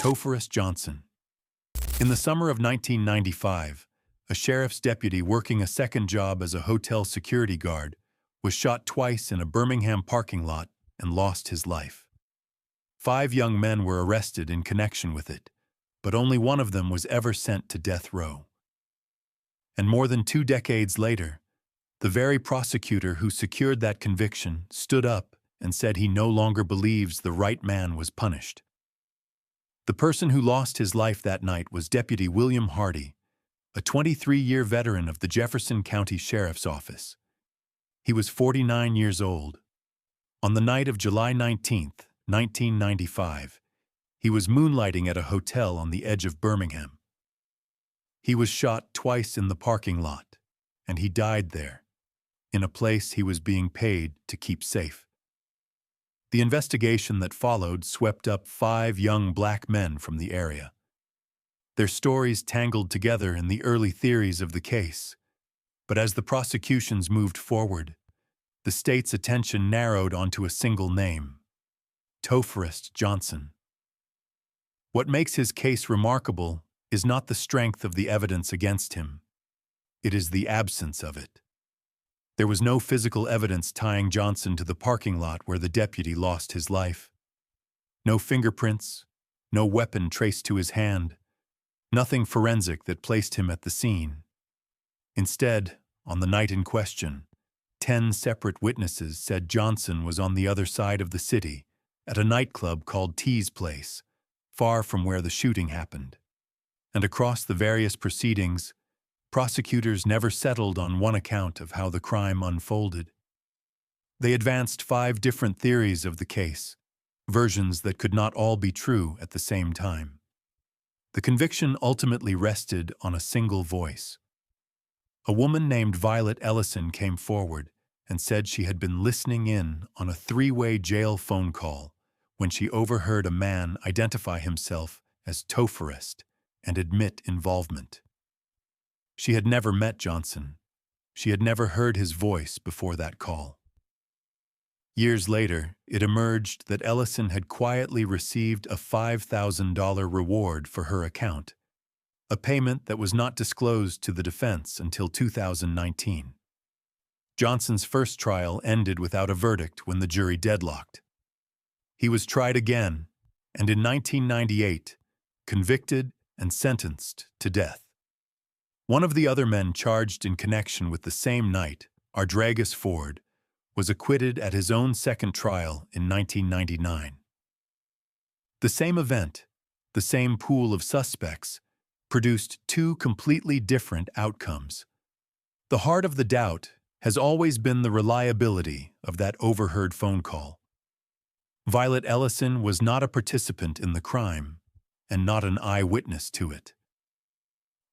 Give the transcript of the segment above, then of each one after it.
Notorious Johnson. In the summer of 1995, a sheriff's deputy working a second job as a hotel security guard was shot twice in a Birmingham parking lot and lost his life. 5 young men were arrested in connection with it, but only one of them was ever sent to death row. And more than 2 decades later, the very prosecutor who secured that conviction stood up and said he no longer believes the right man was punished. The person who lost his life that night was Deputy William Hardy, a 23-year veteran of the Jefferson County Sheriff's Office. He was 49 years old. On the night of July 19, 1995, he was moonlighting at a hotel on the edge of Birmingham. He was shot twice in the parking lot, and he died there, in a place he was being paid to keep safe. The investigation that followed swept up 5 young black men from the area. Their stories tangled together in the early theories of the case, but as the prosecutions moved forward, the state's attention narrowed onto a single name: Notorious Johnson. What makes his case remarkable is not the strength of the evidence against him. It is the absence of it. There was no physical evidence tying Johnson to the parking lot where the deputy lost his life. No fingerprints, no weapon traced to his hand, nothing forensic that placed him at the scene. Instead, on the night in question, 10 separate witnesses said Johnson was on the other side of the city, at a nightclub called T's Place, far from where the shooting happened. And across the various proceedings, prosecutors never settled on one account of how the crime unfolded. They advanced 5 different theories of the case, versions that could not all be true at the same time. The conviction ultimately rested on a single voice. A woman named Violet Ellison came forward and said she had been listening in on a 3-way jail phone call when she overheard a man identify himself as Notorious and admit involvement. She had never met Johnson. She had never heard his voice before that call. Years later, it emerged that Ellison had quietly received a $5,000 reward for her account, a payment that was not disclosed to the defense until 2019. Johnson's first trial ended without a verdict when the jury deadlocked. He was tried again, and in 1998, convicted and sentenced to death. One of the other men charged in connection with the same night, Ardragus Ford, was acquitted at his own second trial in 1999. The same event, the same pool of suspects, produced 2 completely different outcomes. The heart of the doubt has always been the reliability of that overheard phone call. Violet Ellison was not a participant in the crime and not an eyewitness to it.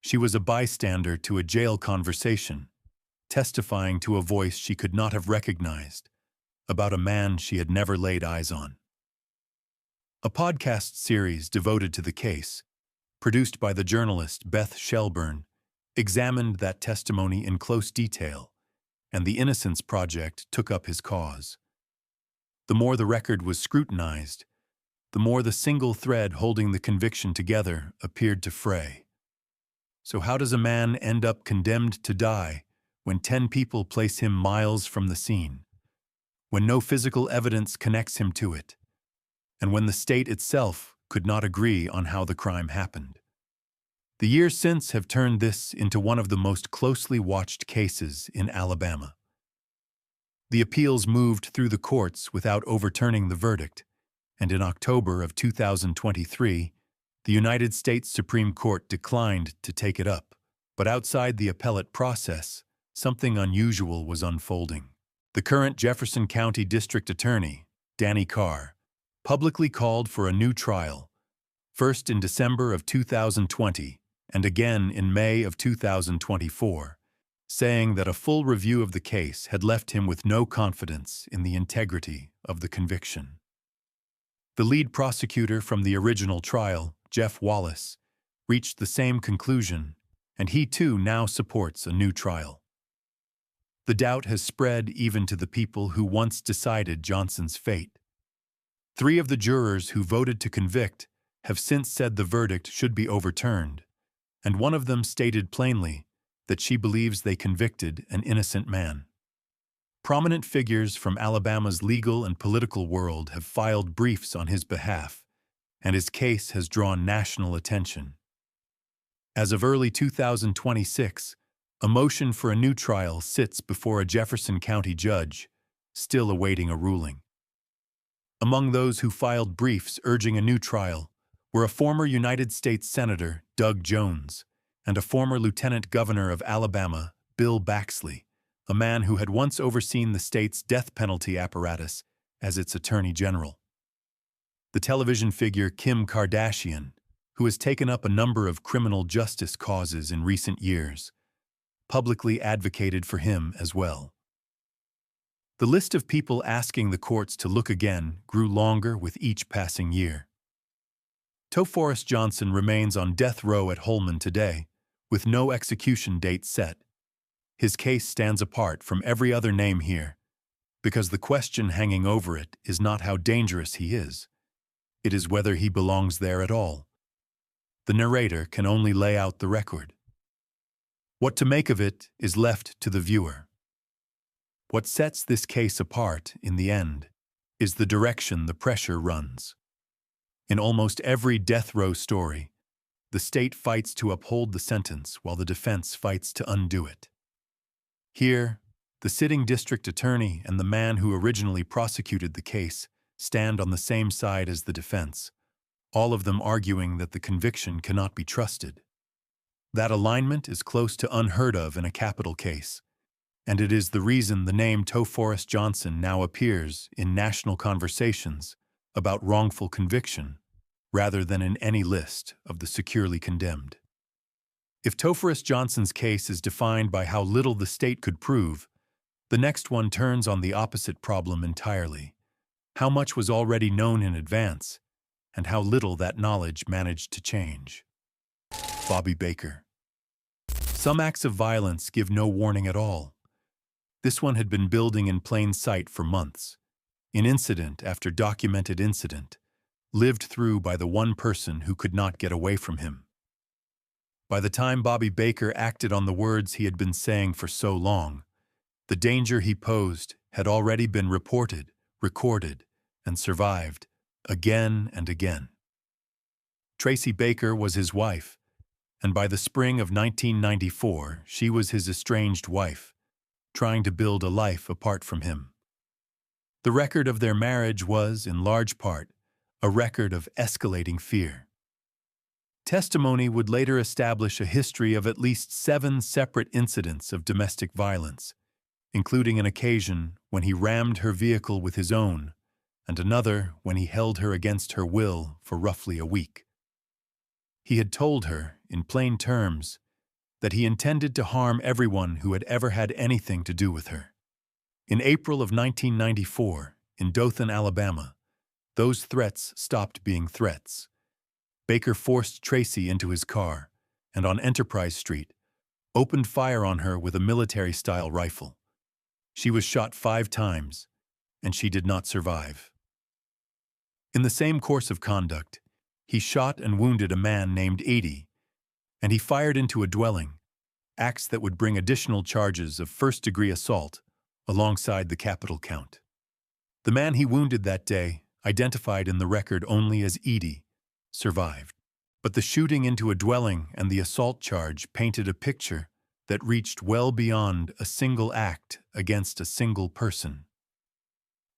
She was a bystander to a jail conversation, testifying to a voice she could not have recognized, about a man she had never laid eyes on. A podcast series devoted to the case, produced by the journalist Beth Shelburne, examined that testimony in close detail, and the Innocence Project took up his cause. The more the record was scrutinized, the more the single thread holding the conviction together appeared to fray. So how does a man end up condemned to die when 10 people place him miles from the scene, when no physical evidence connects him to it, and when the state itself could not agree on how the crime happened? The years since have turned this into one of the most closely watched cases in Alabama. The appeals moved through the courts without overturning the verdict, and in October of 2023, the United States Supreme Court declined to take it up, but outside the appellate process, something unusual was unfolding. The current Jefferson County District Attorney, Danny Carr, publicly called for a new trial, first in December of 2020 and again in May of 2024, saying that a full review of the case had left him with no confidence in the integrity of the conviction. The lead prosecutor from the original trial, Jeff Wallace, reached the same conclusion, and he too now supports a new trial. The doubt has spread even to the people who once decided Johnson's fate. 3 of the jurors who voted to convict have since said the verdict should be overturned, and one of them stated plainly that she believes they convicted an innocent man. Prominent figures from Alabama's legal and political world have filed briefs on his behalf, and his case has drawn national attention. As of early 2026, a motion for a new trial sits before a Jefferson County judge, still awaiting a ruling. Among those who filed briefs urging a new trial were a former United States Senator, Doug Jones, and a former Lieutenant Governor of Alabama, Bill Baxley, a man who had once overseen the state's death penalty apparatus as its Attorney General. The television figure Kim Kardashian, who has taken up a number of criminal justice causes in recent years, publicly advocated for him as well. The list of people asking the courts to look again grew longer with each passing year. notorious Johnson remains on death row at Holman today, with no execution date set. His case stands apart from every other name here, because the question hanging over it is not how dangerous he is. It is whether he belongs there at all. The narrator can only lay out the record. What to make of it is left to the viewer. What sets this case apart, in the end, is the direction the pressure runs. In almost every death row story, the state fights to uphold the sentence while the defense fights to undo it. Here, the sitting district attorney and the man who originally prosecuted the case stand on the same side as the defense, all of them arguing that the conviction cannot be trusted. That alignment is close to unheard of in a capital case, and it is the reason the name notorious Johnson now appears in national conversations about wrongful conviction, rather than in any list of the securely condemned. If notorious Johnson's case is defined by how little the state could prove, the next one turns on the opposite problem entirely: how much was already known in advance, and how little that knowledge managed to change. Bobby Baker. Some acts of violence give no warning at all. This one had been building in plain sight for months, in incident after documented incident, lived through by the one person who could not get away from him. By the time Bobby Baker acted on the words he had been saying for so long, the danger he posed had already been reported, recorded, and survived again and again. Tracy Baker was his wife, and by the spring of 1994, she was his estranged wife, trying to build a life apart from him. The record of their marriage was, in large part, a record of escalating fear. Testimony would later establish a history of at least 7 separate incidents of domestic violence, including an occasion when he rammed her vehicle with his own, and another when he held her against her will for roughly a week. He had told her, in plain terms, that he intended to harm everyone who had ever had anything to do with her. In April of 1994, in Dothan, Alabama, those threats stopped being threats. Baker forced Tracy into his car and on Enterprise Street, opened fire on her with a military-style rifle. She was shot 5 times, and she did not survive. In the same course of conduct, he shot and wounded a man named Edie, and he fired into a dwelling, acts that would bring additional charges of first-degree assault alongside the capital count. The man he wounded that day, identified in the record only as Edie, survived. But the shooting into a dwelling and the assault charge painted a picture that reached well beyond a single act against a single person.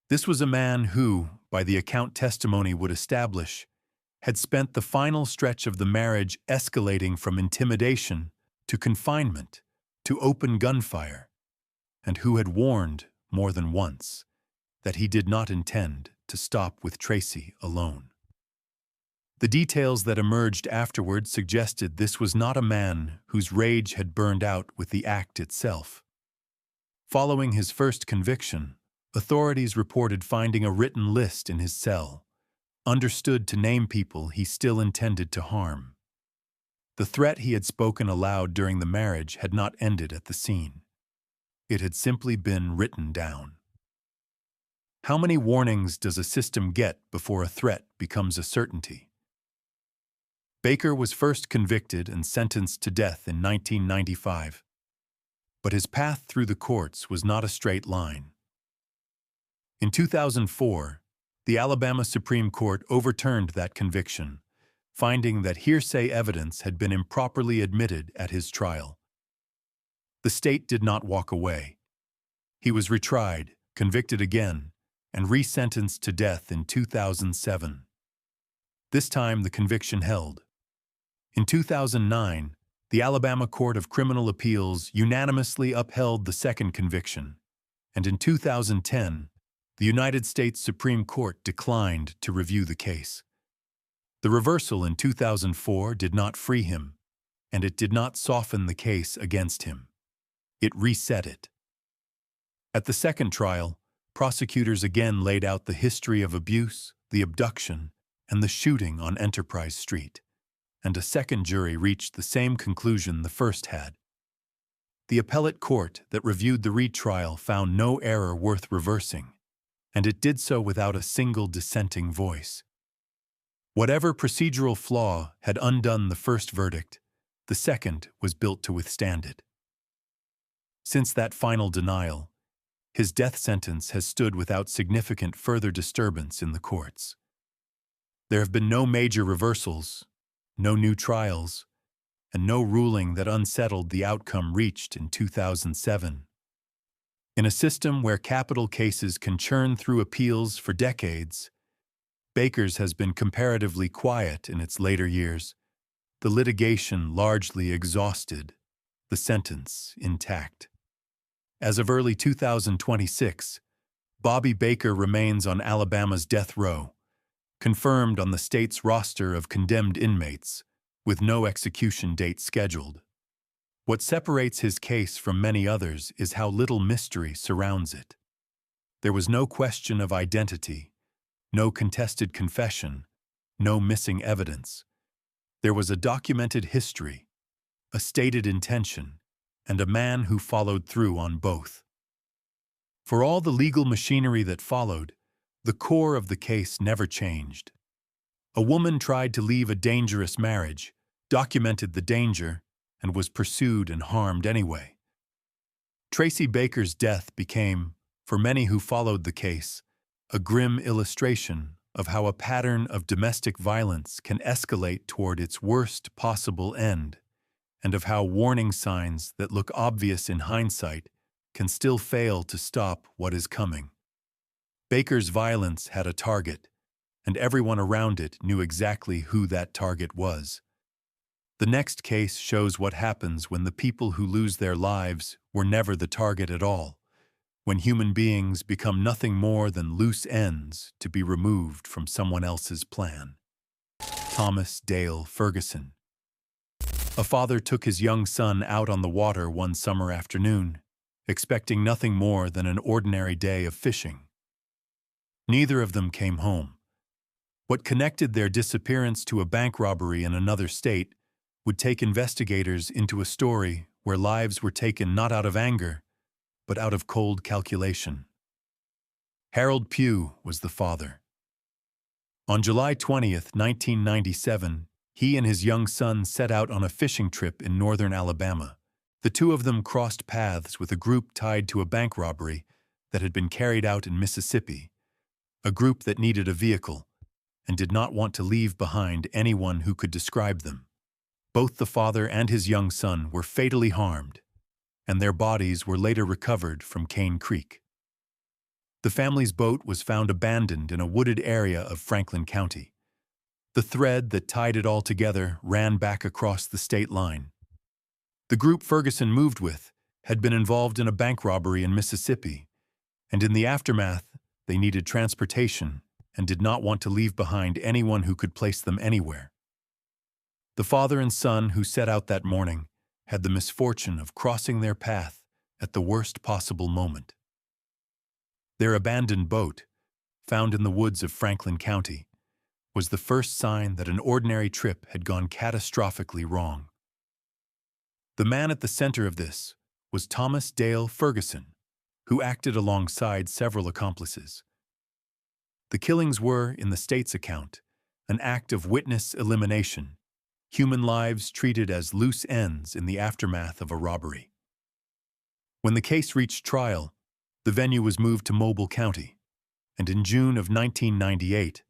This was a man who, by the account testimony would establish, had spent the final stretch of the marriage escalating from intimidation to confinement to open gunfire, and who had warned, more than once, that he did not intend to stop with Tracy alone. The details that emerged afterward suggested this was not a man whose rage had burned out with the act itself. Following his first conviction, authorities reported finding a written list in his cell, understood to name people he still intended to harm. The threat he had spoken aloud during the marriage had not ended at the scene. It had simply been written down. How many warnings does a system get before a threat becomes a certainty? Baker was first convicted and sentenced to death in 1995. But his path through the courts was not a straight line. In 2004, the Alabama Supreme Court overturned that conviction, finding that hearsay evidence had been improperly admitted at his trial. The state did not walk away. He was retried, convicted again, and resentenced to death in 2007. This time the conviction held. In 2009, the Alabama Court of Criminal Appeals unanimously upheld the second conviction, and in 2010, the United States Supreme Court declined to review the case. The reversal in 2004 did not free him, and it did not soften the case against him. It reset it. At the second trial, prosecutors again laid out the history of abuse, the abduction, and the shooting on Enterprise Street, and a second jury reached the same conclusion the first had. The appellate court that reviewed the retrial found no error worth reversing, and it did so without a single dissenting voice. Whatever procedural flaw had undone the first verdict, the second was built to withstand it. Since that final denial, his death sentence has stood without significant further disturbance in the courts. There have been no major reversals, no new trials, and no ruling that unsettled the outcome reached in 2007. In a system where capital cases can churn through appeals for decades, Baker's has been comparatively quiet in its later years, the litigation largely exhausted, the sentence intact. As of early 2026, Bobby Baker remains on Alabama's death row, confirmed on the state's roster of condemned inmates, with no execution date scheduled. What separates his case from many others is how little mystery surrounds it. There was no question of identity, no contested confession, no missing evidence. There was a documented history, a stated intention, and a man who followed through on both. For all the legal machinery that followed, the core of the case never changed. A woman tried to leave a dangerous marriage, documented the danger, and was pursued and harmed anyway. Tracy Baker's death became, for many who followed the case, a grim illustration of how a pattern of domestic violence can escalate toward its worst possible end, and of how warning signs that look obvious in hindsight can still fail to stop what is coming. Baker's violence had a target, and everyone around it knew exactly who that target was. The next case shows what happens when the people who lose their lives were never the target at all, when human beings become nothing more than loose ends to be removed from someone else's plan. Thomas Dale Ferguson. A father took his young son out on the water one summer afternoon, expecting nothing more than an ordinary day of fishing. Neither of them came home. What connected their disappearance to a bank robbery in another state would take investigators into a story where lives were taken not out of anger, but out of cold calculation. Harold Pugh was the father. On July 20th, 1997, he and his young son set out on a fishing trip in northern Alabama. The two of them crossed paths with a group tied to a bank robbery that had been carried out in Mississippi, a group that needed a vehicle and did not want to leave behind anyone who could describe them. Both the father and his young son were fatally harmed, and their bodies were later recovered from Cane Creek. The family's boat was found abandoned in a wooded area of Franklin County. The thread that tied it all together ran back across the state line. The group Ferguson moved with had been involved in a bank robbery in Mississippi, and in the aftermath, they needed transportation and did not want to leave behind anyone who could place them anywhere. The father and son who set out that morning had the misfortune of crossing their path at the worst possible moment. Their abandoned boat, found in the woods of Franklin County, was the first sign that an ordinary trip had gone catastrophically wrong. The man at the center of this was Thomas Dale Ferguson, who acted alongside several accomplices. The killings were, in the state's account, an act of witness elimination, human lives treated as loose ends in the aftermath of a robbery. When the case reached trial, the venue was moved to Mobile County, and in June of 1998,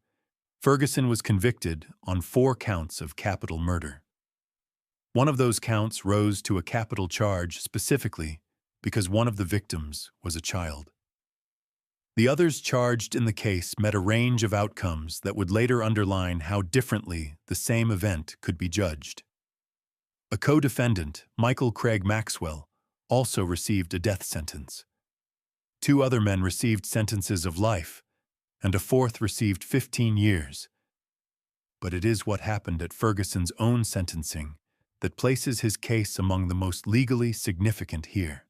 Ferguson was convicted on 4 counts of capital murder. One of those counts rose to a capital charge specifically because one of the victims was a child. The others charged in the case met a range of outcomes that would later underline how differently the same event could be judged. A co-defendant, Michael Craig Maxwell, also received a death sentence. 2 other men received sentences of life, and a 4th received 15 years. But it is what happened at Ferguson's own sentencing that places his case among the most legally significant here.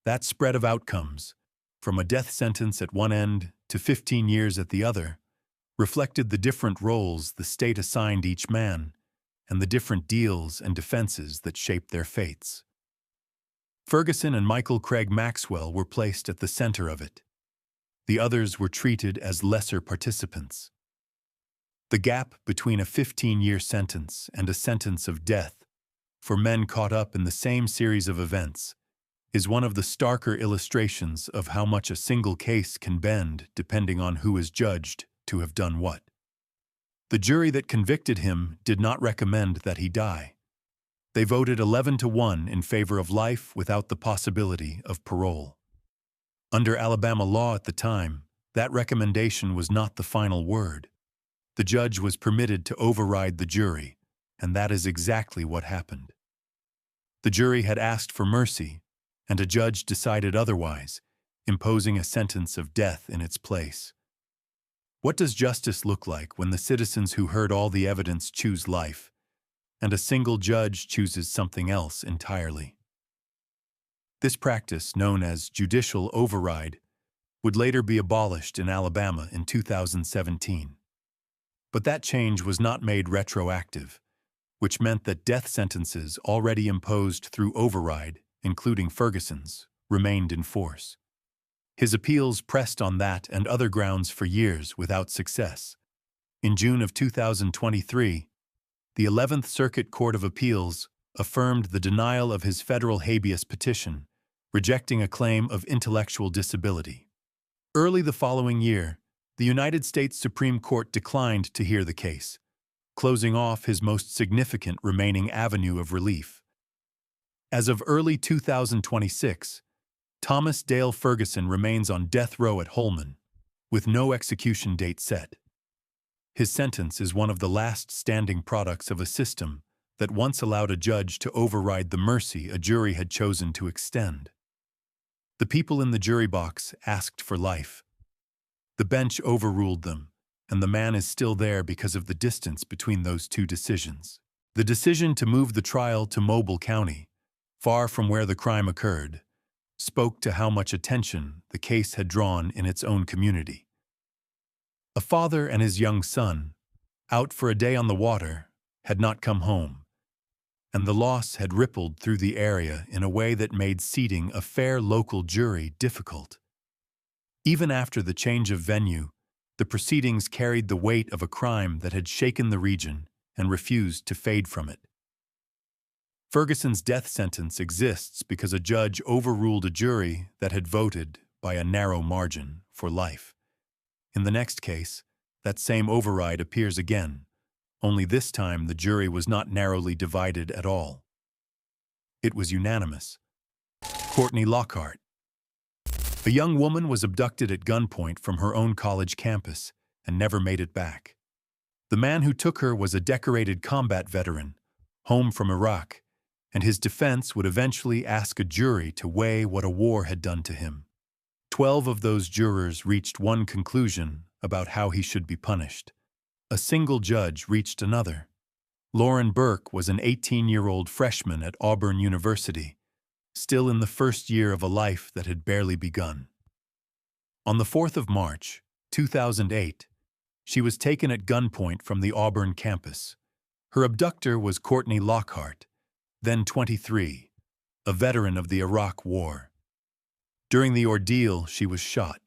That spread of outcomes, from a death sentence at one end to 15 years at the other, reflected the different roles the state assigned each man and the different deals and defenses that shaped their fates. Ferguson and Michael Craig Maxwell were placed at the center of it. The others were treated as lesser participants. The gap between a 15-year sentence and a sentence of death for men caught up in the same series of events is one of the starker illustrations of how much a single case can bend depending on who is judged to have done what. The jury that convicted him did not recommend that he die. They voted 11-1 in favor of life without the possibility of parole. Under Alabama law at the time, that recommendation was not the final word. The judge was permitted to override the jury, and that is exactly what happened. The jury had asked for mercy, and a judge decided otherwise, imposing a sentence of death in its place. What does justice look like when the citizens who heard all the evidence choose life, and a single judge chooses something else entirely? This practice, known as judicial override, would later be abolished in Alabama in 2017. But that change was not made retroactive, which meant that death sentences already imposed through override, including Ferguson's, remained in force. His appeals pressed on that and other grounds for years without success. In June of 2023, the 11th Circuit Court of Appeals affirmed the denial of his federal habeas petition, rejecting a claim of intellectual disability. Early the following year, the United States Supreme Court declined to hear the case, closing off his most significant remaining avenue of relief. As of early 2026, Thomas Dale Ferguson remains on death row at Holman, with no execution date set. His sentence is one of the last standing products of a system that once allowed a judge to override the mercy a jury had chosen to extend. The people in the jury box asked for life. The bench overruled them, and the man is still there because of the distance between those two decisions. The decision to move the trial to Mobile County, far from where the crime occurred, spoke to how much attention the case had drawn in its own community. A father and his young son, out for a day on the water, had not come home, and the loss had rippled through the area in a way that made seating a fair local jury difficult. Even after the change of venue, the proceedings carried the weight of a crime that had shaken the region and refused to fade from it. Ferguson's death sentence exists because a judge overruled a jury that had voted, by a narrow margin, for life. In the next case, that same override appears again, only this time the jury was not narrowly divided at all. It was unanimous. Courtney Lockhart. A young woman was abducted at gunpoint from her own college campus and never made it back. The man who took her was a decorated combat veteran, home from Iraq, and his defense would eventually ask a jury to weigh what a war had done to him. 12 of those jurors reached one conclusion about how he should be punished. A single judge reached another. Lauren Burke was an 18-year-old freshman at Auburn University, still in the first year of a life that had barely begun. On the 4th of March, 2008, she was taken at gunpoint from the Auburn campus. Her abductor was Courtney Lockhart, then 23, a veteran of the Iraq War. During the ordeal, she was shot.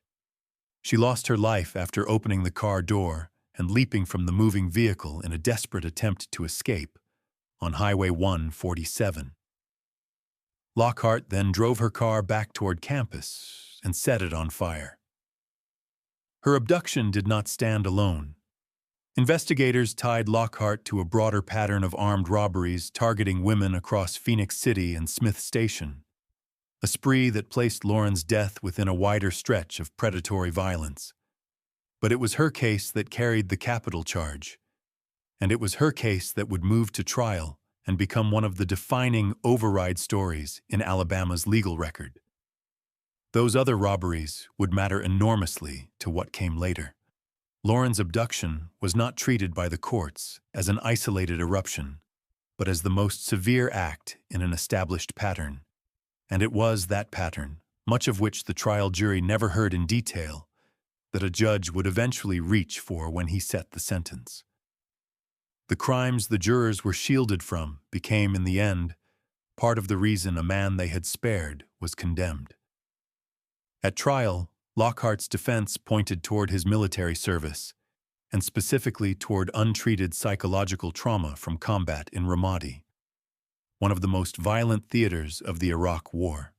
She lost her life after opening the car door and leaping from the moving vehicle in a desperate attempt to escape. on Highway 147. Lockhart then drove her car back toward campus and set it on fire. Her abduction did not stand alone. Investigators tied Lockhart to a broader pattern of armed robberies targeting women across Phoenix City and Smith Station, a spree that placed Lauren's death within a wider stretch of predatory violence. But it was her case that carried the capital charge, and it was her case that would move to trial and become one of the defining override stories in Alabama's legal record. Those other robberies would matter enormously to what came later. Lauren's abduction was not treated by the courts as an isolated eruption, but as the most severe act in an established pattern. And it was that pattern, much of which the trial jury never heard in detail, that a judge would eventually reach for when he set the sentence. The crimes the jurors were shielded from became, in the end, part of the reason a man they had spared was condemned. At trial, Lockhart's defense pointed toward his military service, and specifically toward untreated psychological trauma from combat in Ramadi, one of the most violent theaters of the Iraq War.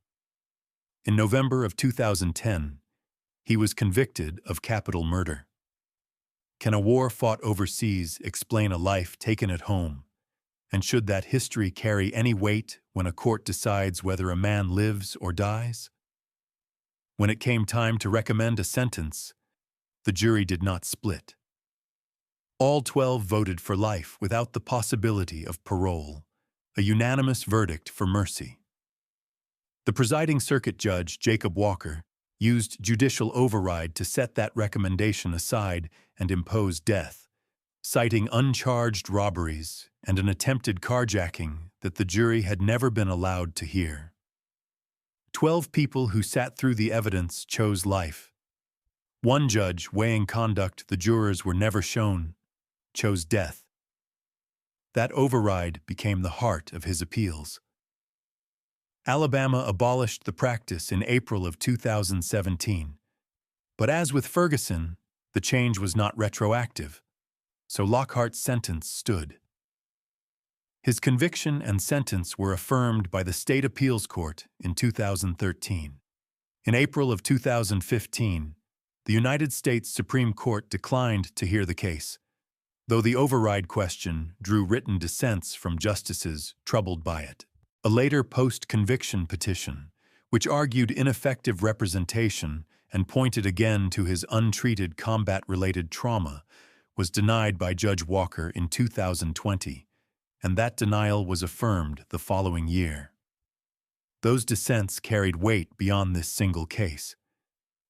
In November of 2010, he was convicted of capital murder. Can a war fought overseas explain a life taken at home? And should that history carry any weight when a court decides whether a man lives or dies? When it came time to recommend a sentence, the jury did not split. All 12 voted for life without the possibility of parole, a unanimous verdict for mercy. The presiding circuit judge, Jacob Walker, used judicial override to set that recommendation aside and impose death, citing uncharged robberies and an attempted carjacking that the jury had never been allowed to hear. 12 people who sat through the evidence chose life. One judge, weighing conduct the jurors were never shown, chose death. That override became the heart of his appeals. Alabama abolished the practice in April of 2017, but as with Ferguson, the change was not retroactive, so Lockhart's sentence stood. His conviction and sentence were affirmed by the State Appeals Court in 2013. In April of 2015, the United States Supreme Court declined to hear the case, though the override question drew written dissents from justices troubled by it. A later post-conviction petition, which argued ineffective representation and pointed again to his untreated combat-related trauma, was denied by Judge Walker in 2020. And that denial was affirmed the following year. Those dissents carried weight beyond this single case.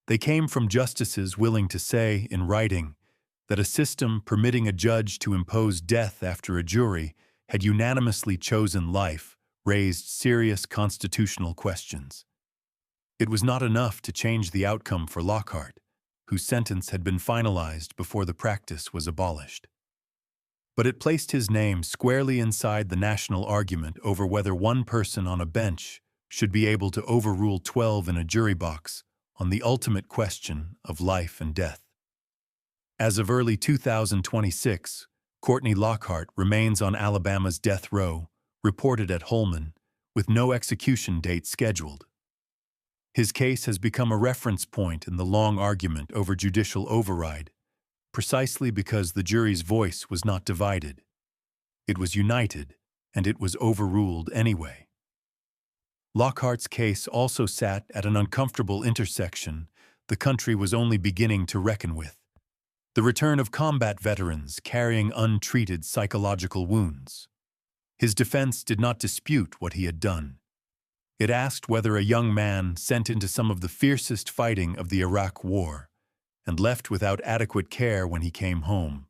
They came from justices willing to say, in writing, that a system permitting a judge to impose death after a jury had unanimously chosen life raised serious constitutional questions. It was not enough to change the outcome for Lockhart, whose sentence had been finalized before the practice was abolished. But it placed his name squarely inside the national argument over whether one person on a bench should be able to overrule 12 in a jury box on the ultimate question of life and death. As of early 2026, Courtney Lockhart remains on Alabama's death row, reported at Holman, with no execution date scheduled. His case has become a reference point in the long argument over judicial override, precisely because the jury's voice was not divided. It was united, and it was overruled anyway. Lockhart's case also sat at an uncomfortable intersection the country was only beginning to reckon with: the return of combat veterans carrying untreated psychological wounds. His defense did not dispute what he had done. It asked whether a young man sent into some of the fiercest fighting of the Iraq War and left without adequate care when he came home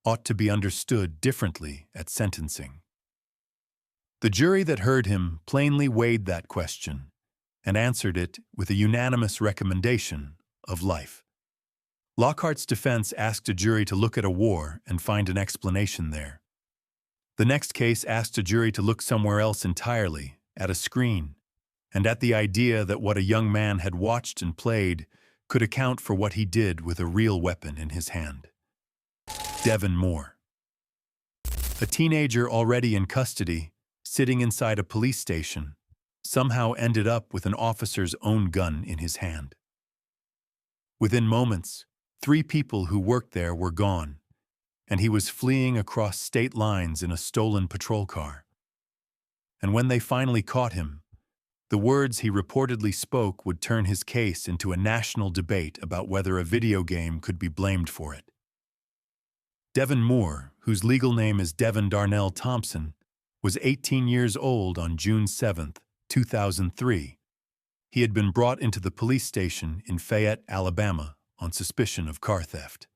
ought to be understood differently at sentencing. The jury that heard him plainly weighed that question and answered it with a unanimous recommendation of life. Lockhart's defense asked a jury to look at a war and find an explanation there. The next case asked a jury to look somewhere else entirely, at a screen, and at the idea that what a young man had watched and played could account for what he did with a real weapon in his hand. Devin Moore. A teenager already in custody, sitting inside a police station, somehow ended up with an officer's own gun in his hand. Within moments, 3 people who worked there were gone, and he was fleeing across state lines in a stolen patrol car. And when they finally caught him, the words he reportedly spoke would turn his case into a national debate about whether a video game could be blamed for it. Devin Moore, whose legal name is Devin Darnell Thompson, was 18 years old on June 7, 2003. He had been brought into the police station in Fayette, Alabama, on suspicion of car theft.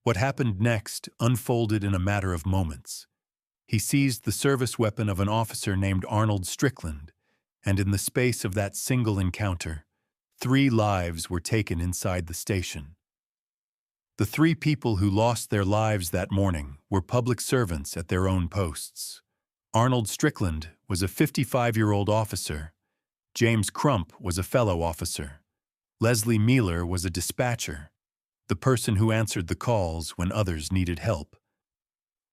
What happened next unfolded in a matter of moments. He seized the service weapon of an officer named Arnold Strickland, and in the space of that single encounter, 3 lives were taken inside the station. The 3 people who lost their lives that morning were public servants at their own posts. Arnold Strickland was a 55-year-old officer. James Crump was a fellow officer. Leslie Mealer was a dispatcher, the person who answered the calls when others needed help.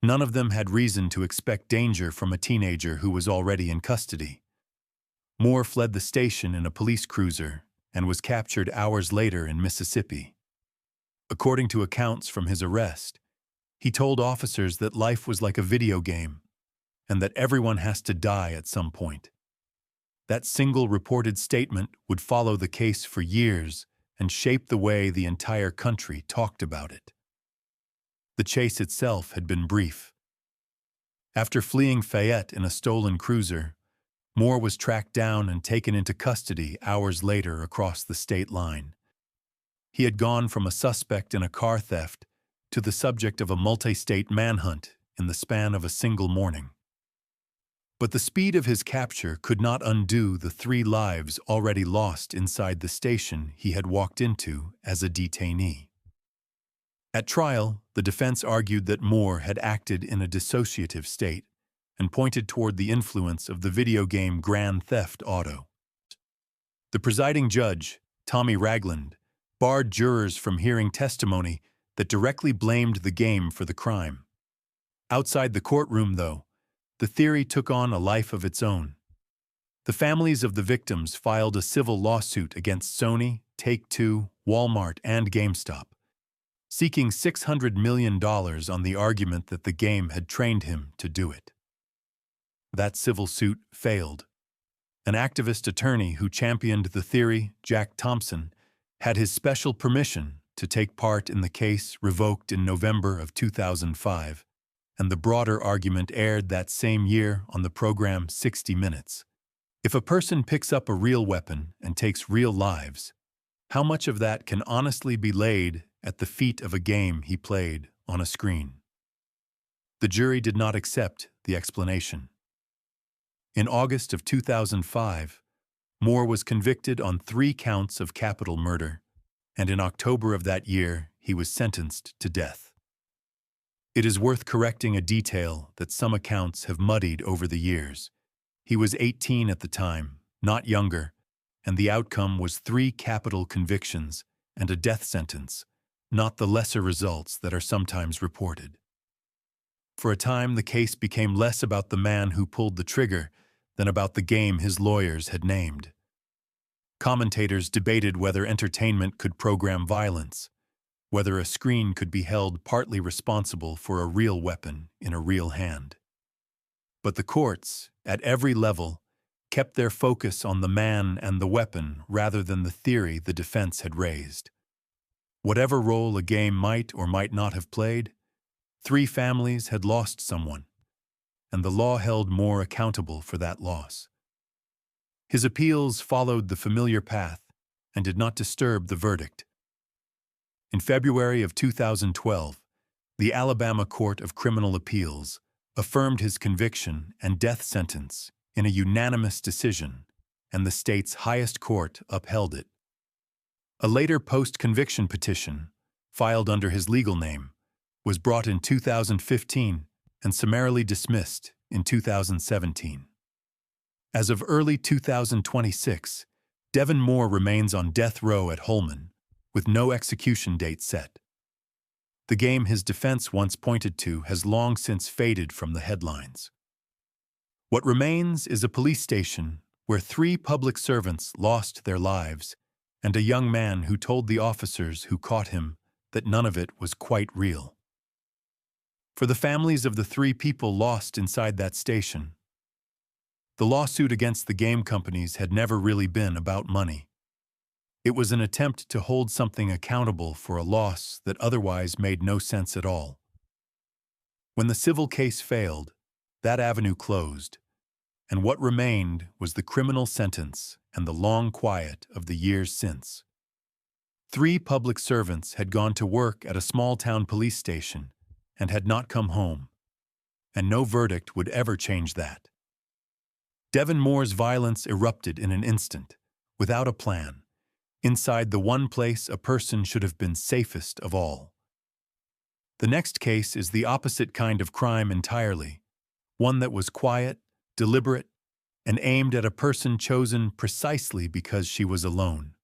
None of them had reason to expect danger from a teenager who was already in custody. Moore fled the station in a police cruiser and was captured hours later in Mississippi. According to accounts from his arrest, he told officers that life was like a video game and that everyone has to die at some point. That single reported statement would follow the case for years and shape the way the entire country talked about it. The chase itself had been brief. After fleeing Fayette in a stolen cruiser, Moore was tracked down and taken into custody hours later across the state line. He had gone from a suspect in a car theft to the subject of a multi-state manhunt in the span of a single morning. But the speed of his capture could not undo the 3 lives already lost inside the station he had walked into as a detainee. At trial, the defense argued that Moore had acted in a dissociative state and pointed toward the influence of the video game Grand Theft Auto. The presiding judge, Tommy Ragland, barred jurors from hearing testimony that directly blamed the game for the crime. Outside the courtroom, though, the theory took on a life of its own. The families of the victims filed a civil lawsuit against Sony, Take-Two, Walmart, and GameStop, seeking $600 million on the argument that the game had trained him to do it. That civil suit failed. An activist attorney who championed the theory, Jack Thompson, had his special permission to take part in the case revoked in November of 2005, and the broader argument aired that same year on the program 60 Minutes. If a person picks up a real weapon and takes real lives, how much of that can honestly be laid at the feet of a game he played on a screen? The jury did not accept the explanation. In August of 2005, Moore was convicted on 3 counts of capital murder, and in October of that year, he was sentenced to death. It is worth correcting a detail that some accounts have muddied over the years. He was 18 at the time, not younger, and the outcome was 3 capital convictions and a death sentence, not the lesser results that are sometimes reported. For a time, the case became less about the man who pulled the trigger than about the game his lawyers had named. Commentators debated whether entertainment could program violence, whether a screen could be held partly responsible for a real weapon in a real hand. But the courts, at every level, kept their focus on the man and the weapon rather than the theory the defense had raised. Whatever role a game might or might not have played, 3 families had lost someone, and the law held Moore accountable for that loss. His appeals followed the familiar path and did not disturb the verdict. In February of 2012, the Alabama Court of Criminal Appeals affirmed his conviction and death sentence in a unanimous decision, and the state's highest court upheld it. A later post-conviction petition, filed under his legal name, was brought in 2015 and summarily dismissed in 2017. As of early 2026, Devin Moore remains on death row at Holman, with no execution date set. The game his defense once pointed to has long since faded from the headlines. What remains is a police station where 3 public servants lost their lives and a young man who told the officers who caught him that none of it was quite real. For the families of the 3 people lost inside that station, the lawsuit against the game companies had never really been about money. It was an attempt to hold something accountable for a loss that otherwise made no sense at all. When the civil case failed, that avenue closed, and what remained was the criminal sentence and the long quiet of the years since. 3 public servants had gone to work at a small-town police station and had not come home, and no verdict would ever change that. Devon Moore's violence erupted in an instant, without a plan, inside the one place a person should have been safest of all. The next case is the opposite kind of crime entirely, one that was quiet, deliberate, and aimed at a person chosen precisely because she was alone.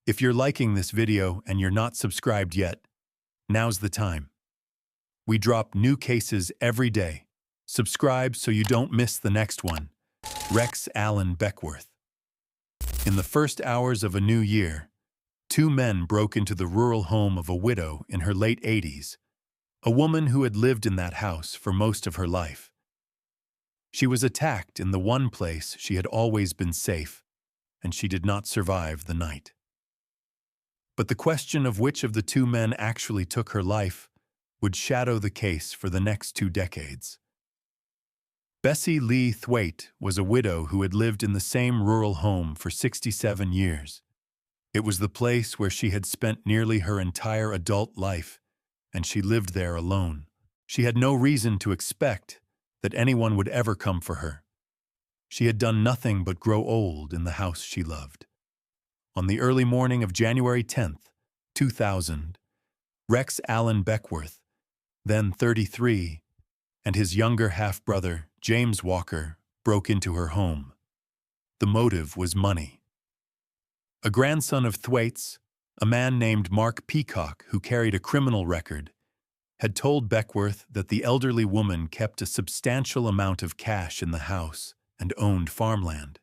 If you're liking this video and you're not subscribed yet, now's the time. We drop new cases every day. Subscribe so you don't miss the next one. Rex Allen Beckworth. In the first hours of a new year, 2 men broke into the rural home of a widow in her late 80s, a woman who had lived in that house for most of her life. She was attacked in the one place she had always been safe, and she did not survive the night. But the question of which of the 2 men actually took her life would shadow the case for the next 2 decades. Bessie Lee Thwaite was a widow who had lived in the same rural home for 67 years. It was the place where she had spent nearly her entire adult life, and she lived there alone. She had no reason to expect that anyone would ever come for her. She had done nothing but grow old in the house she loved. On the early morning of January 10th, 2000, Rex Allen Beckworth, then 33, and his younger half-brother, James Walker, broke into her home. The motive was money. A grandson of Thwaites, a man named Mark Peacock, who carried a criminal record, had told Beckworth that the elderly woman kept a substantial amount of cash in the house and owned farmland.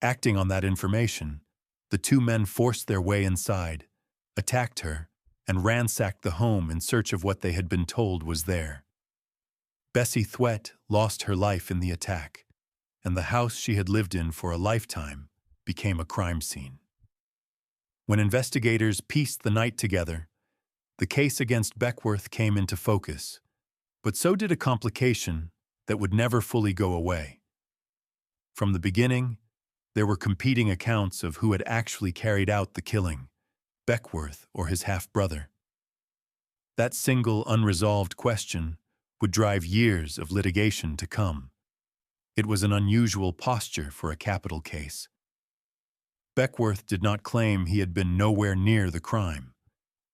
Acting on that information, the 2 men forced their way inside, attacked her, and ransacked the home in search of what they had been told was there. Bessie Thwaite lost her life in the attack, and the house she had lived in for a lifetime became a crime scene. When investigators pieced the night together, the case against Beckworth came into focus, but so did a complication that would never fully go away. From the beginning, there were competing accounts of who had actually carried out the killing, Beckworth or his half-brother. That single unresolved question would drive years of litigation to come. It was an unusual posture for a capital case. Beckworth did not claim he had been nowhere near the crime.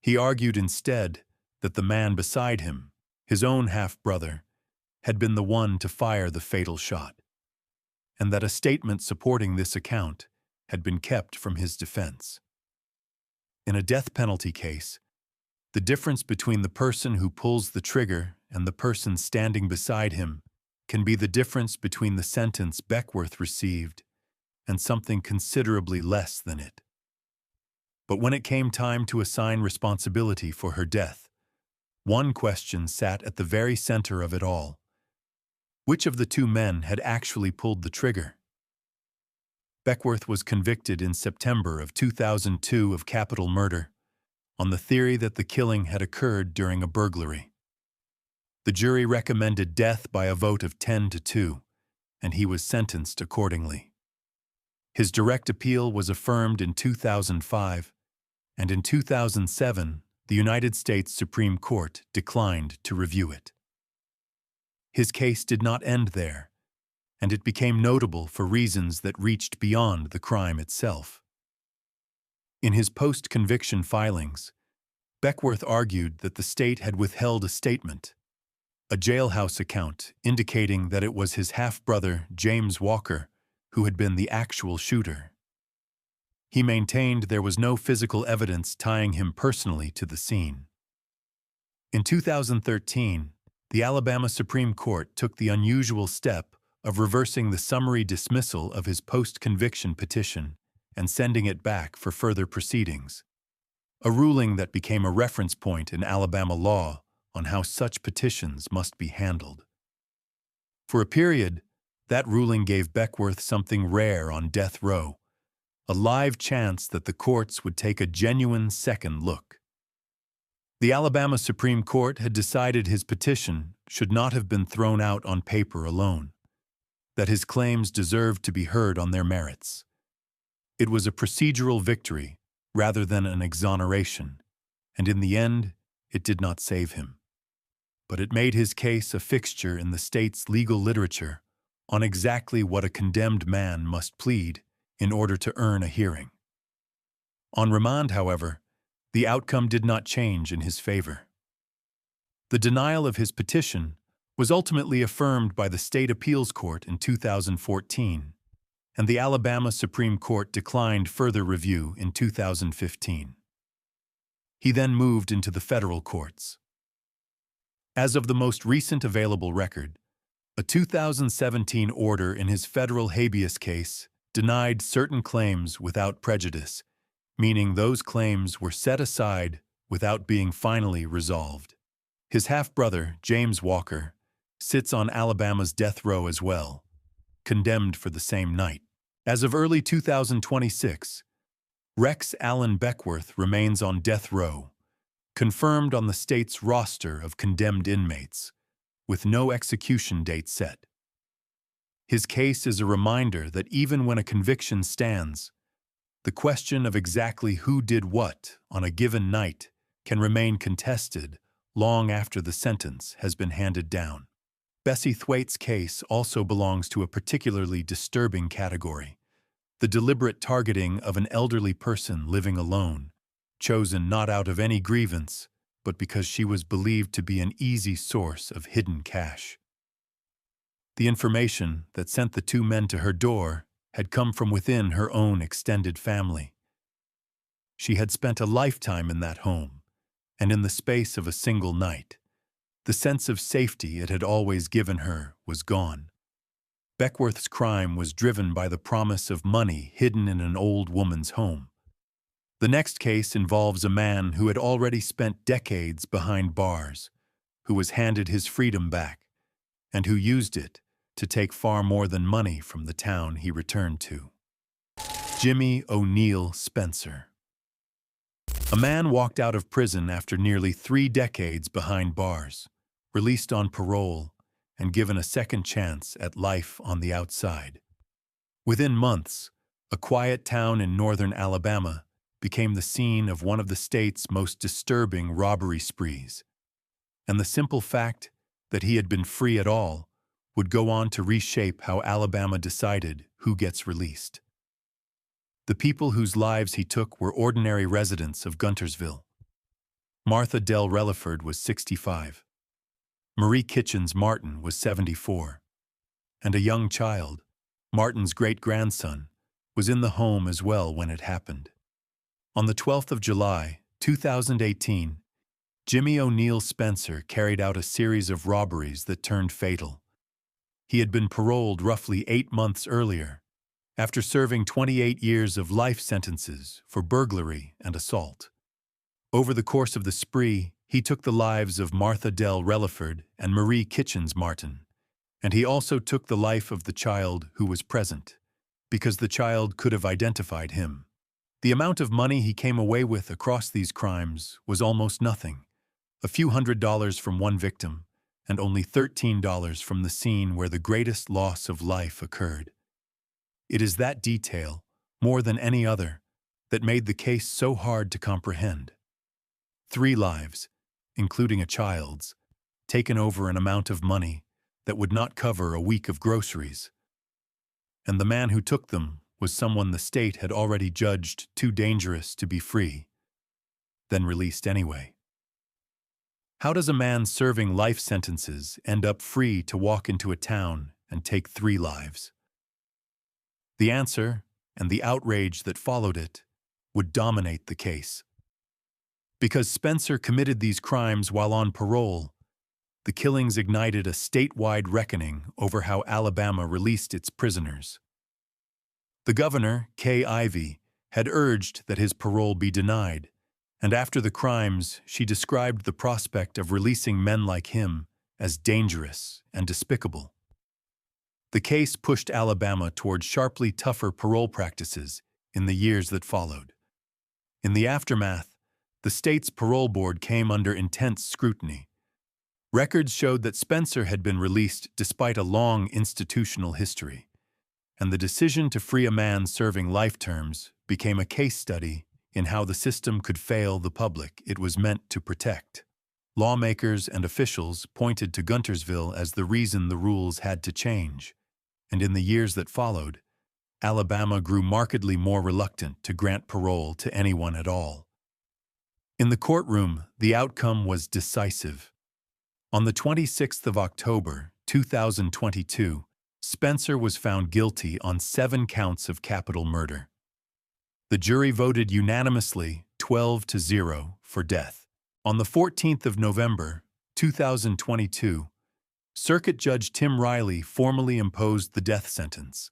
He argued instead that the man beside him, his own half-brother, had been the one to fire the fatal shot, and that a statement supporting this account had been kept from his defense. In a death penalty case, the difference between the person who pulls the trigger and the person standing beside him can be the difference between the sentence Beckworth received and something considerably less than it. But when it came time to assign responsibility for her death, one question sat at the very center of it all. Which of the 2 men had actually pulled the trigger? Beckworth was convicted in September of 2002 of capital murder on the theory that the killing had occurred during a burglary. The jury recommended death by a vote of 10-2, and he was sentenced accordingly. His direct appeal was affirmed in 2005, and in 2007, the United States Supreme Court declined to review it. His case did not end there, and it became notable for reasons that reached beyond the crime itself. In his post-conviction filings, Beckworth argued that the state had withheld a statement, a jailhouse account indicating that it was his half-brother, James Walker, who had been the actual shooter. He maintained there was no physical evidence tying him personally to the scene. In 2013, the Alabama Supreme Court took the unusual step of reversing the summary dismissal of his post-conviction petition and sending it back for further proceedings, a ruling that became a reference point in Alabama law on how such petitions must be handled. For a period, that ruling gave Beckworth something rare on death row, a live chance that the courts would take a genuine second look. The Alabama Supreme Court had decided his petition should not have been thrown out on paper alone, that his claims deserved to be heard on their merits. It was a procedural victory rather than an exoneration, and in the end, it did not save him. But it made his case a fixture in the state's legal literature on exactly what a condemned man must plead in order to earn a hearing. On remand, however, the outcome did not change in his favor. The denial of his petition was ultimately affirmed by the state appeals court in 2014, and the Alabama Supreme Court declined further review in 2015. He then moved into the federal courts. As of the most recent available record, a 2017 order in his federal habeas case denied certain claims without prejudice, meaning those claims were set aside without being finally resolved. His half-brother, James Walker, sits on Alabama's death row as well, condemned for the same night. As of early 2026, Rex Allen Beckworth remains on death row, confirmed on the state's roster of condemned inmates, with no execution date set. His case is a reminder that even when a conviction stands, the question of exactly who did what on a given night can remain contested long after the sentence has been handed down. Bessie Thwaite's case also belongs to a particularly disturbing category: the deliberate targeting of an elderly person living alone, chosen not out of any grievance, but because she was believed to be an easy source of hidden cash. The information that sent the two men to her door had come from within her own extended family. She had spent a lifetime in that home, and in the space of a single night, the sense of safety it had always given her was gone. Beckworth's crime was driven by the promise of money hidden in an old woman's home. The next case involves a man who had already spent decades behind bars, who was handed his freedom back, and who used it to take far more than money from the town he returned to. Jimmy O'Neill Spencer. A man walked out of prison after nearly 3 decades behind bars, released on parole, and given a second chance at life on the outside. Within months, a quiet town in northern Alabama became the scene of one of the state's most disturbing robbery sprees, and the simple fact that he had been free at all would go on to reshape how Alabama decided who gets released. The people whose lives he took were ordinary residents of Guntersville. Martha Dell Relaford was 65. Marie Kitchens Martin was 74. And a young child, Martin's great-grandson, was in the home as well when it happened. On the 12th of July, 2018, Jimmy O'Neill Spencer carried out a series of robberies that turned fatal. He had been paroled roughly 8 months earlier, after serving 28 years of life sentences for burglary and assault. Over the course of the spree, he took the lives of Martha Dell Relaford and Marie Kitchens Martin, and he also took the life of the child who was present, because the child could have identified him. The amount of money he came away with across these crimes was almost nothing, a few $100s from one victim, and only $13 from the scene where the greatest loss of life occurred. It is that detail, more than any other, that made the case so hard to comprehend. 3 lives, including a child's, taken over an amount of money that would not cover a week of groceries. And the man who took them was someone the state had already judged too dangerous to be free, then released anyway. How does a man serving life sentences end up free to walk into a town and take 3 lives? The answer, and the outrage that followed it, would dominate the case. Because Spencer committed these crimes while on parole, the killings ignited a statewide reckoning over how Alabama released its prisoners. The governor, Kay Ivey, had urged that his parole be denied, and after the crimes, she described the prospect of releasing men like him as dangerous and despicable. The case pushed Alabama toward sharply tougher parole practices in the years that followed. In the aftermath, the state's parole board came under intense scrutiny. Records showed that Spencer had been released despite a long institutional history, and the decision to free a man serving life terms became a case study in how the system could fail the public it was meant to protect. Lawmakers and officials pointed to Guntersville as the reason the rules had to change, and in the years that followed, Alabama grew markedly more reluctant to grant parole to anyone at all. In the courtroom, the outcome was decisive. On the 26th of October, 2022, Spencer was found guilty on 7 counts of capital murder. The jury voted unanimously 12-0 for death. On the 14th of November, 2022, Circuit Judge Tim Riley formally imposed the death sentence,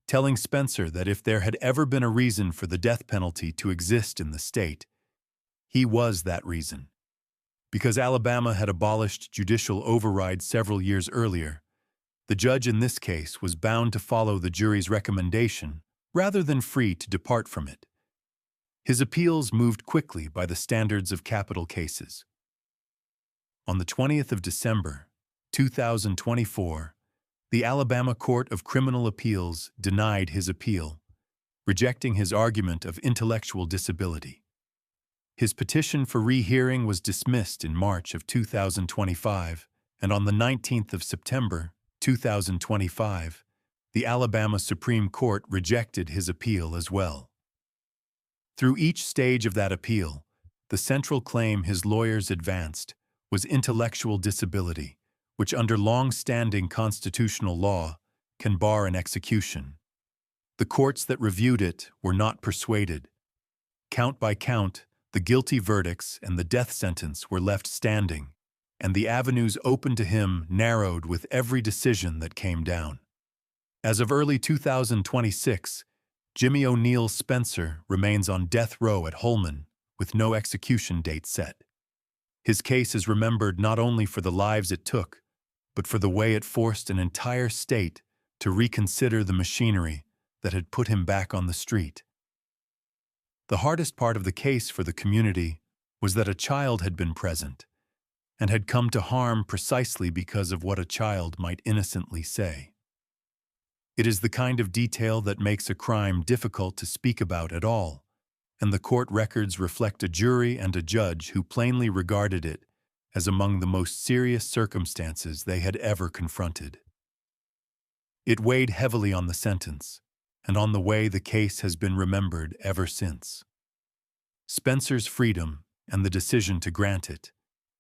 telling Spencer that if there had ever been a reason for the death penalty to exist in the state, he was that reason. Because Alabama had abolished judicial override several years earlier, the judge in this case was bound to follow the jury's recommendation rather than free to depart from it. His appeals moved quickly by the standards of capital cases. On the 20th of December, 2024, the Alabama Court of Criminal Appeals denied his appeal, rejecting his argument of intellectual disability. His petition for rehearing was dismissed in March of 2025, and on the 19th of September, 2025, the Alabama Supreme Court rejected his appeal as well. Through each stage of that appeal, the central claim his lawyers advanced was intellectual disability, which under long-standing constitutional law can bar an execution. The courts that reviewed it were not persuaded. Count by count, the guilty verdicts and the death sentence were left standing, and the avenues open to him narrowed with every decision that came down. As of early 2026, Jimmy O'Neill Spencer remains on death row at Holman with no execution date set. His case is remembered not only for the lives it took, but for the way it forced an entire state to reconsider the machinery that had put him back on the street. The hardest part of the case for the community was that a child had been present and had come to harm precisely because of what a child might innocently say. It is the kind of detail that makes a crime difficult to speak about at all, and the court records reflect a jury and a judge who plainly regarded it as among the most serious circumstances they had ever confronted. It weighed heavily on the sentence, and on the way the case has been remembered ever since. Spencer's freedom and the decision to grant it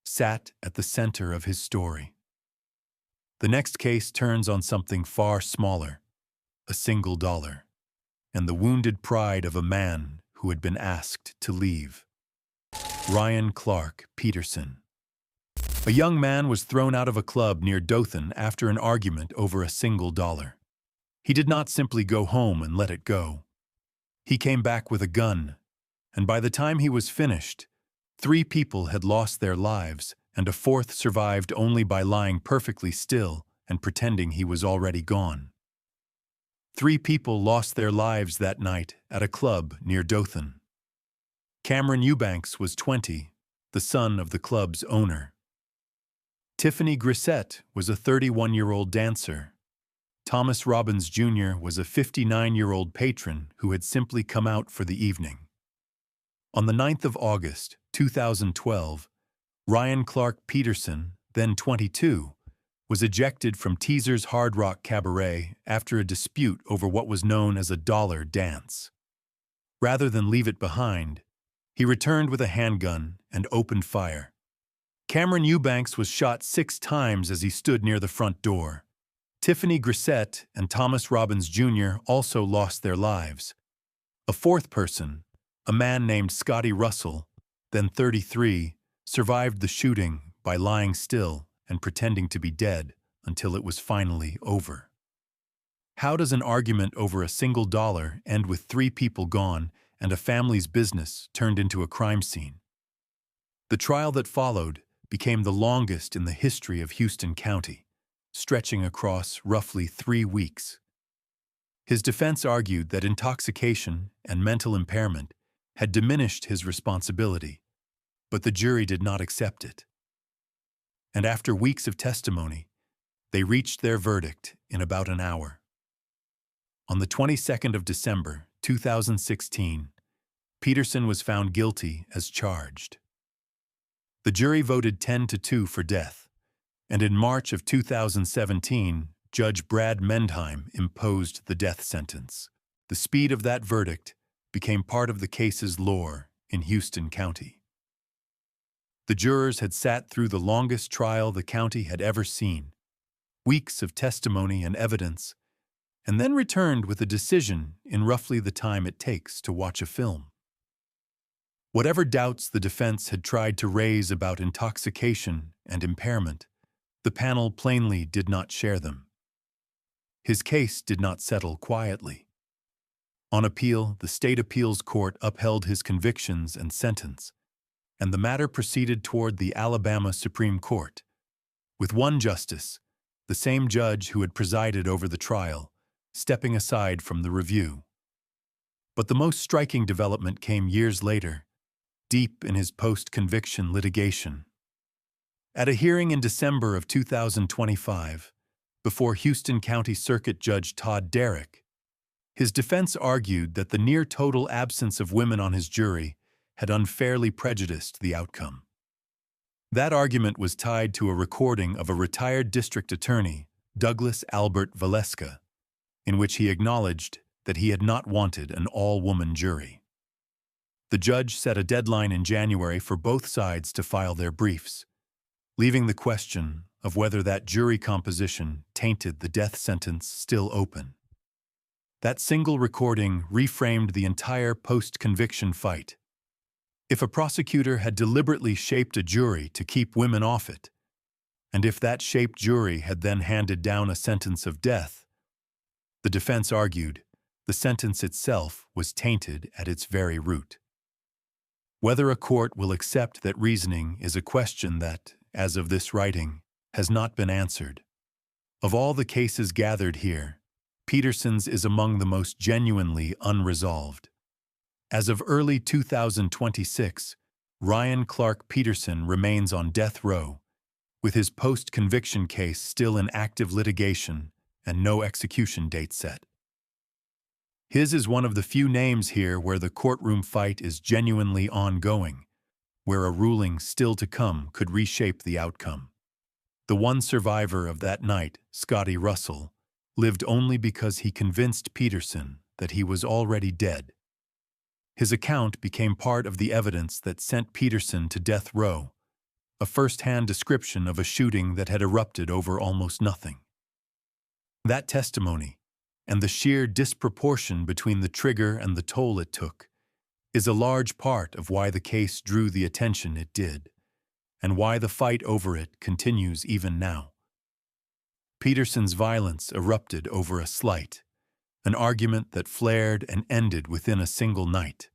sat at the center of his story. The next case turns on something far smaller, a single dollar, and the wounded pride of a man who had been asked to leave. Ryan Clark Peterson. A young man was thrown out of a club near Dothan after an argument over a single dollar. He did not simply go home and let it go. He came back with a gun, and by the time he was finished, 3 people had lost their lives, and a 4th survived only by lying perfectly still and pretending he was already gone. 3 people lost their lives that night at a club near Dothan. Cameron Eubanks was 20, the son of the club's owner. Tiffany Grissett was a 31-year-old dancer. Thomas Robbins Jr. was a 59-year-old patron who had simply come out for the evening. On the 9th of August, 2012, Ryan Clark Peterson, then 22, was ejected from Teaser's Hard Rock Cabaret after a dispute over what was known as a dollar dance. Rather than leave it behind, he returned with a handgun and opened fire. Cameron Eubanks was shot 6 times as he stood near the front door. Tiffany Grissett and Thomas Robbins Jr. also lost their lives. A 4th person, a man named Scotty Russell, then 33, survived the shooting by lying still and pretending to be dead until it was finally over. How does an argument over a single dollar end with 3 people gone and a family's business turned into a crime scene? The trial that followed became the longest in the history of Houston County, stretching across roughly 3 weeks. His defense argued that intoxication and mental impairment had diminished his responsibility, but the jury did not accept it. And after weeks of testimony, they reached their verdict in about an hour. On the 22nd of December, 2016, Peterson was found guilty as charged. The jury voted 10-2 for death, and in March of 2017, Judge Brad Mendheim imposed the death sentence. The speed of that verdict became part of the case's lore in Houston County. The jurors had sat through the longest trial the county had ever seen, weeks of testimony and evidence, and then returned with a decision in roughly the time it takes to watch a film. Whatever doubts the defense had tried to raise about intoxication and impairment, the panel plainly did not share them. His case did not settle quietly. On appeal, the state appeals court upheld his convictions and sentence, and the matter proceeded toward the Alabama Supreme Court, with one justice, the same judge who had presided over the trial, stepping aside from the review. But the most striking development came years later, deep in his post-conviction litigation. At a hearing in December of 2025, before Houston County Circuit Judge Todd Derrick, his defense argued that the near-total absence of women on his jury had unfairly prejudiced the outcome. That argument was tied to a recording of a retired district attorney, Douglas Albert Valeska, in which he acknowledged that he had not wanted an all-woman jury. The judge set a deadline in January for both sides to file their briefs, leaving the question of whether that jury composition tainted the death sentence still open. That single recording reframed the entire post-conviction fight. If a prosecutor had deliberately shaped a jury to keep women off it, and if that shaped jury had then handed down a sentence of death, the defense argued the sentence itself was tainted at its very root. Whether a court will accept that reasoning is a question that, as of this writing, has not been answered. Of all the cases gathered here, Peterson's is among the most genuinely unresolved. As of early 2026, Ryan Clark Peterson remains on death row, with his post-conviction case still in active litigation and no execution date set. His is one of the few names here where the courtroom fight is genuinely ongoing, where a ruling still to come could reshape the outcome. The one survivor of that night, Scotty Russell, lived only because he convinced Peterson that he was already dead. His account became part of the evidence that sent Peterson to death row, a first-hand description of a shooting that had erupted over almost nothing. That testimony, and the sheer disproportion between the trigger and the toll it took, is a large part of why the case drew the attention it did, and why the fight over it continues even now. Peterson's violence erupted over a slight, an argument that flared and ended within a single night.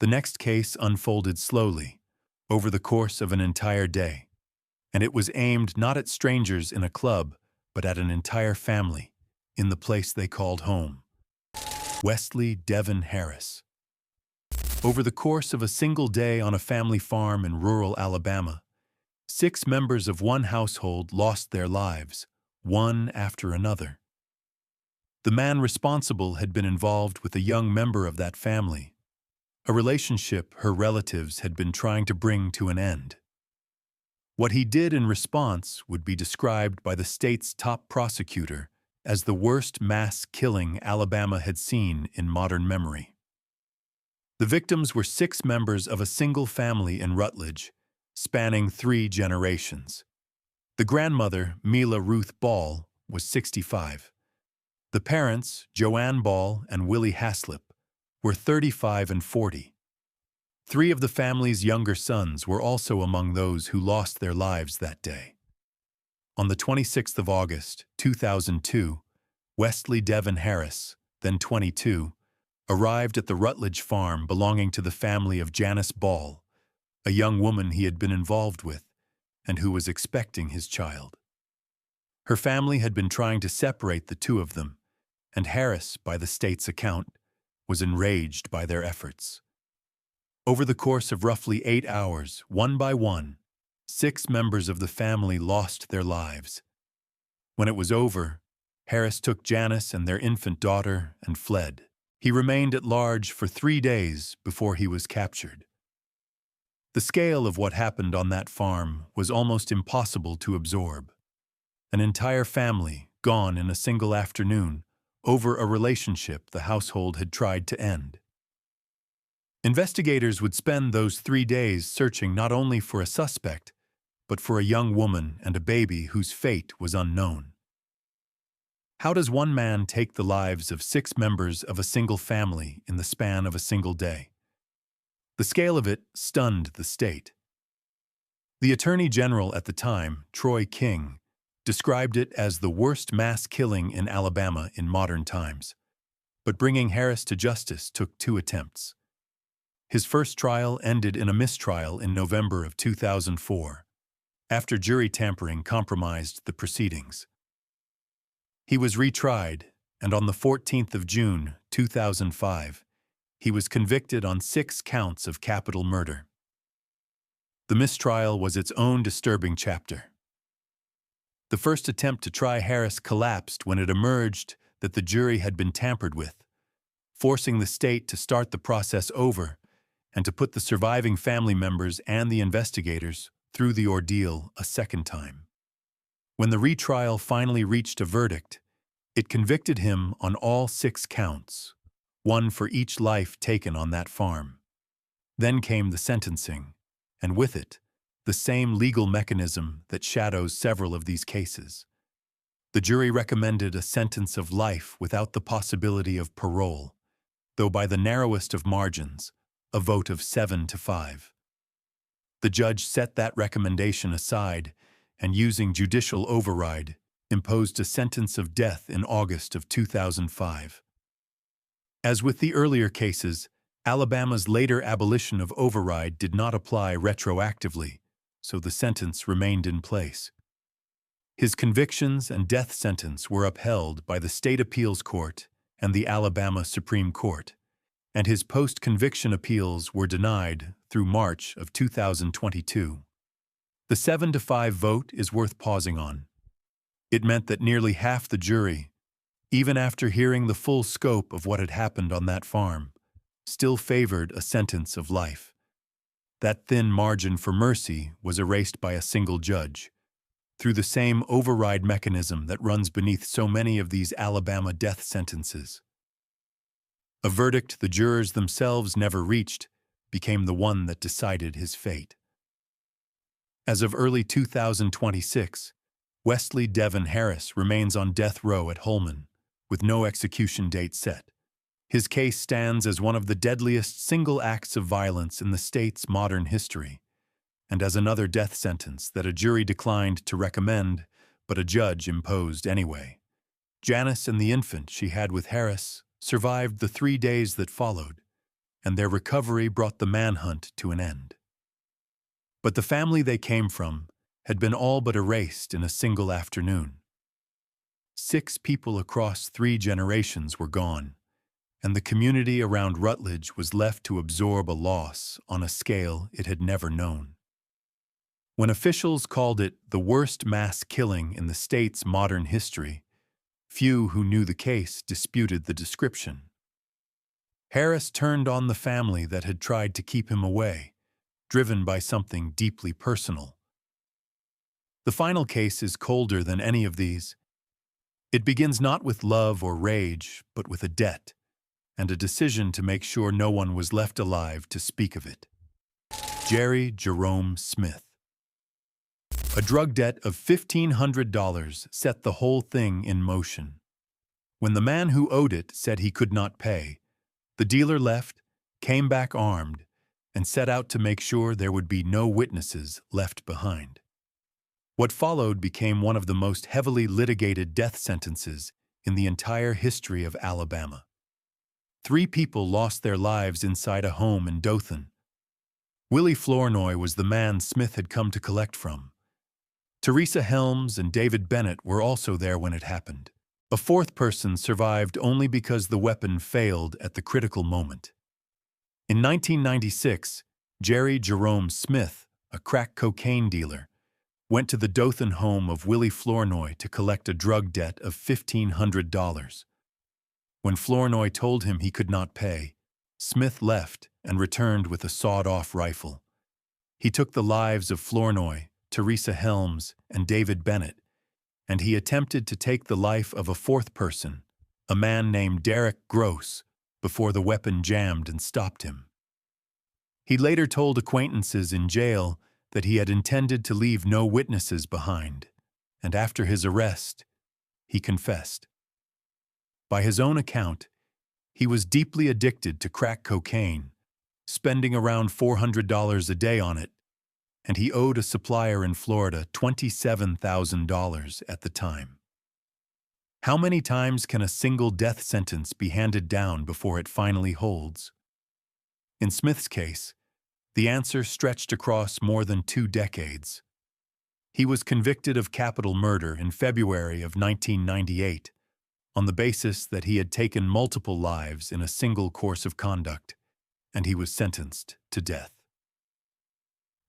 The next case unfolded slowly, over the course of an entire day, and it was aimed not at strangers in a club, but at an entire family, in the place they called home. Wesley Devin Harris. Over the course of a single day on a family farm in rural Alabama, 6 members of one household lost their lives, one after another. The man responsible had been involved with a young member of that family, a relationship her relatives had been trying to bring to an end. What he did in response would be described by the state's top prosecutor as the worst mass killing Alabama had seen in modern memory. The victims were 6 members of a single family in Rutledge, spanning 3 generations. The grandmother, Mila Ruth Ball, was 65. The parents, Joanne Ball and Willie Haslip, were 35 and 40. 3 of the family's younger sons were also among those who lost their lives that day. On the 26th of August, 2002, Wesley Devin Harris, then 22, arrived at the Rutledge farm belonging to the family of Janice Ball, a young woman he had been involved with and who was expecting his child. Her family had been trying to separate the two of them, and Harris, by the state's account, was enraged by their efforts. Over the course of roughly 8 hours, one by one, 6 members of the family lost their lives. When it was over, Harris took Janice and their infant daughter and fled. He remained at large for 3 days before he was captured. The scale of what happened on that farm was almost impossible to absorb. An entire family gone in a single afternoon over a relationship the household had tried to end. Investigators would spend those 3 days searching not only for a suspect, but for a young woman and a baby whose fate was unknown. How does one man take the lives of 6 members of a single family in the span of a single day? The scale of it stunned the state. The Attorney General at the time, Troy King, described it as the worst mass killing in Alabama in modern times. But bringing Harris to justice took 2 attempts. His first trial ended in a mistrial in November of 2004, after jury tampering compromised the proceedings. He was retried, and on the 14th of June, 2005, he was convicted on 6 counts of capital murder. The mistrial was its own disturbing chapter. The first attempt to try Harris collapsed when it emerged that the jury had been tampered with, forcing the state to start the process over and to put the surviving family members and the investigators through the ordeal a second time. When the retrial finally reached a verdict, it convicted him on all 6 counts, 1 for each life taken on that farm. Then came the sentencing, and with it, the same legal mechanism that shadows several of these cases. The jury recommended a sentence of life without the possibility of parole, though by the narrowest of margins, a vote of 7-5. The judge set that recommendation aside and, using judicial override, imposed a sentence of death in August of 2005. As with the earlier cases, Alabama's later abolition of override did not apply retroactively, so the sentence remained in place. His convictions and death sentence were upheld by the State Appeals Court and the Alabama Supreme Court, and his post-conviction appeals were denied through March of 2022. The 7-5 vote is worth pausing on. It meant that nearly half the jury, even after hearing the full scope of what had happened on that farm, still favored a sentence of life. That thin margin for mercy was erased by a single judge, through the same override mechanism that runs beneath so many of these Alabama death sentences. A verdict the jurors themselves never reached became the one that decided his fate. As of early 2026, Wesley Devin Harris remains on death row at Holman, with no execution date set. His case stands as one of the deadliest single acts of violence in the state's modern history, and as another death sentence that a jury declined to recommend, but a judge imposed anyway. Janice and the infant she had with Harris survived the 3 days that followed, and their recovery brought the manhunt to an end. But the family they came from had been all but erased in a single afternoon. 6 people across 3 generations were gone, and the community around Rutledge was left to absorb a loss on a scale it had never known. When officials called it the worst mass killing in the state's modern history, few who knew the case disputed the description. Harris turned on the family that had tried to keep him away, driven by something deeply personal. The final case is colder than any of these. It begins not with love or rage, but with a debt, and a decision to make sure no one was left alive to speak of it. Jerry Jerome Smith. A drug debt of $1,500 set the whole thing in motion. When the man who owed it said he could not pay, the dealer left, came back armed, and set out to make sure there would be no witnesses left behind. What followed became one of the most heavily litigated death sentences in the entire history of Alabama. 3 people lost their lives inside a home in Dothan. Willie Flournoy was the man Smith had come to collect from. Teresa Helms and David Bennett were also there when it happened. A 4th person survived only because the weapon failed at the critical moment. In 1996, Jerry Jerome Smith, a crack cocaine dealer, went to the Dothan home of Willie Flournoy to collect a drug debt of $1,500. When Flournoy told him he could not pay, Smith left and returned with a sawed-off rifle. He took the lives of Flournoy, Teresa Helms, and David Bennett, and he attempted to take the life of a 4th person, a man named Derek Gross, before the weapon jammed and stopped him. He later told acquaintances in jail that he had intended to leave no witnesses behind, and after his arrest, he confessed. By his own account, he was deeply addicted to crack cocaine, spending around $400 a day on it, and he owed a supplier in Florida $27,000 at the time. How many times can a single death sentence be handed down before it finally holds? In Smith's case, the answer stretched across more than 2 decades. He was convicted of capital murder in February of 1998 on the basis that he had taken multiple lives in a single course of conduct, and he was sentenced to death.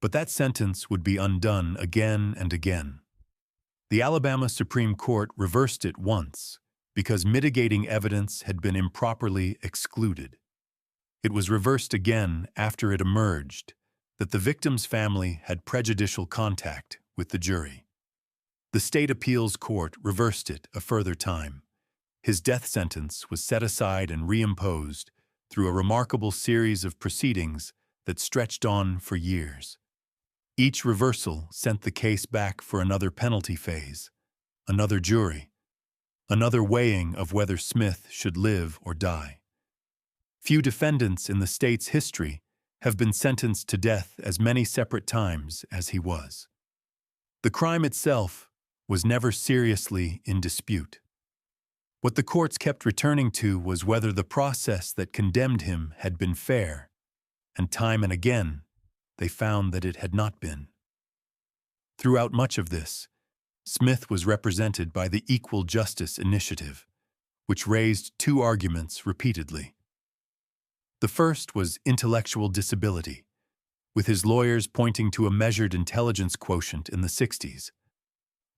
But that sentence would be undone again and again. The Alabama Supreme Court reversed it once because mitigating evidence had been improperly excluded. It was reversed again after it emerged that the victim's family had prejudicial contact with the jury. The state appeals court reversed it a further time. His death sentence was set aside and reimposed through a remarkable series of proceedings that stretched on for years. Each reversal sent the case back for another penalty phase, another jury, another weighing of whether Smith should live or die. Few defendants in the state's history have been sentenced to death as many separate times as he was. The crime itself was never seriously in dispute. What the courts kept returning to was whether the process that condemned him had been fair, and time and again, they found that it had not been. Throughout much of this, Smith was represented by the Equal Justice Initiative, which raised 2 arguments repeatedly. The first was intellectual disability, with his lawyers pointing to a measured intelligence quotient in the 60s.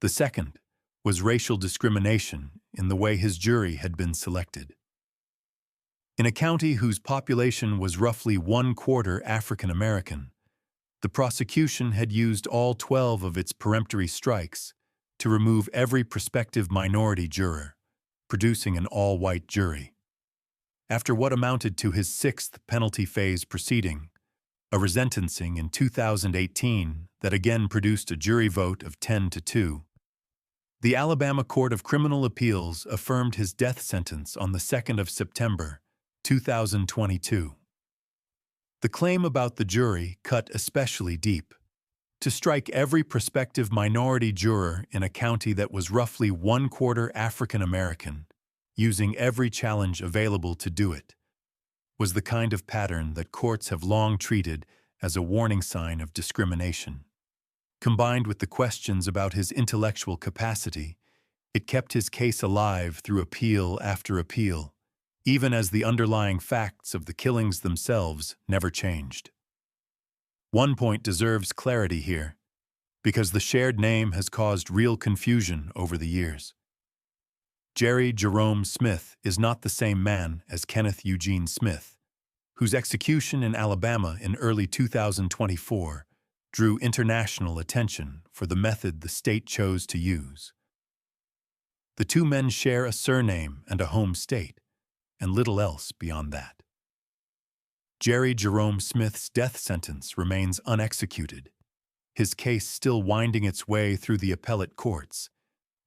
The second was racial discrimination in the way his jury had been selected. In a county whose population was roughly 1/4 African American, the prosecution had used all 12 of its peremptory strikes to remove every prospective minority juror, producing an all-white jury. After what amounted to his 6th penalty phase proceeding, a resentencing in 2018 that again produced a jury vote of 10-2, the Alabama Court of Criminal Appeals affirmed his death sentence on the 2nd of September, 2022. The claim about the jury cut especially deep. To strike every prospective minority juror in a county that was roughly 1/4 African American, using every challenge available to do it, was the kind of pattern that courts have long treated as a warning sign of discrimination. Combined with the questions about his intellectual capacity, it kept his case alive through appeal after appeal, even as the underlying facts of the killings themselves never changed. One point deserves clarity here, because the shared name has caused real confusion over the years. Jerry Jerome Smith is not the same man as Kenneth Eugene Smith, whose execution in Alabama in early 2024 drew international attention for the method the state chose to use. The 2 men share a surname and a home state, and little else beyond that. Jerry Jerome Smith's death sentence remains unexecuted, his case still winding its way through the appellate courts,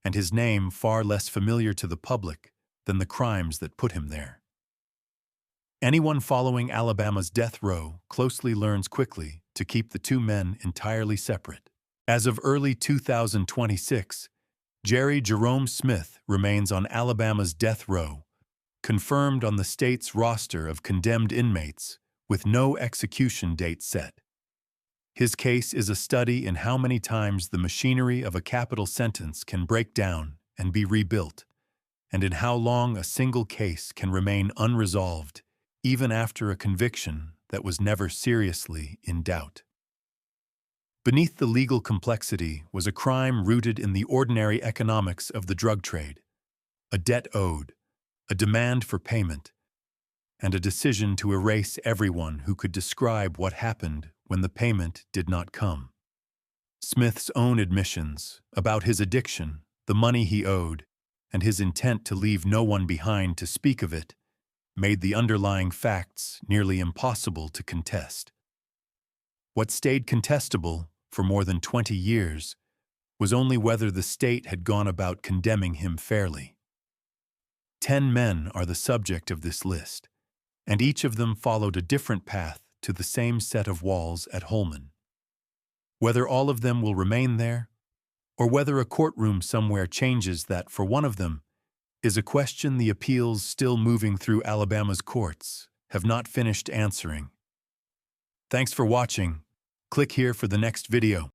and his name far less familiar to the public than the crimes that put him there. Anyone following Alabama's death row closely learns quickly to keep the two men entirely separate. As of early 2026, Jerry Jerome Smith remains on Alabama's death row, confirmed on the state's roster of condemned inmates with no execution date set. His case is a study in how many times the machinery of a capital sentence can break down and be rebuilt, and in how long a single case can remain unresolved even after a conviction that was never seriously in doubt. Beneath the legal complexity was a crime rooted in the ordinary economics of the drug trade, a debt owed, a demand for payment, and a decision to erase everyone who could describe what happened when the payment did not come. Smith's own admissions about his addiction, the money he owed, and his intent to leave no one behind to speak of it made the underlying facts nearly impossible to contest. What stayed contestable for more than 20 years was only whether the state had gone about condemning him fairly. 10 men are the subject of this list, and each of them followed a different path to the same set of walls at Holman. Whether all of them will remain there, or whether a courtroom somewhere changes that for one of them, is a question the appeals still moving through Alabama's courts have not finished answering. Thanks for watching. Click here for the next video.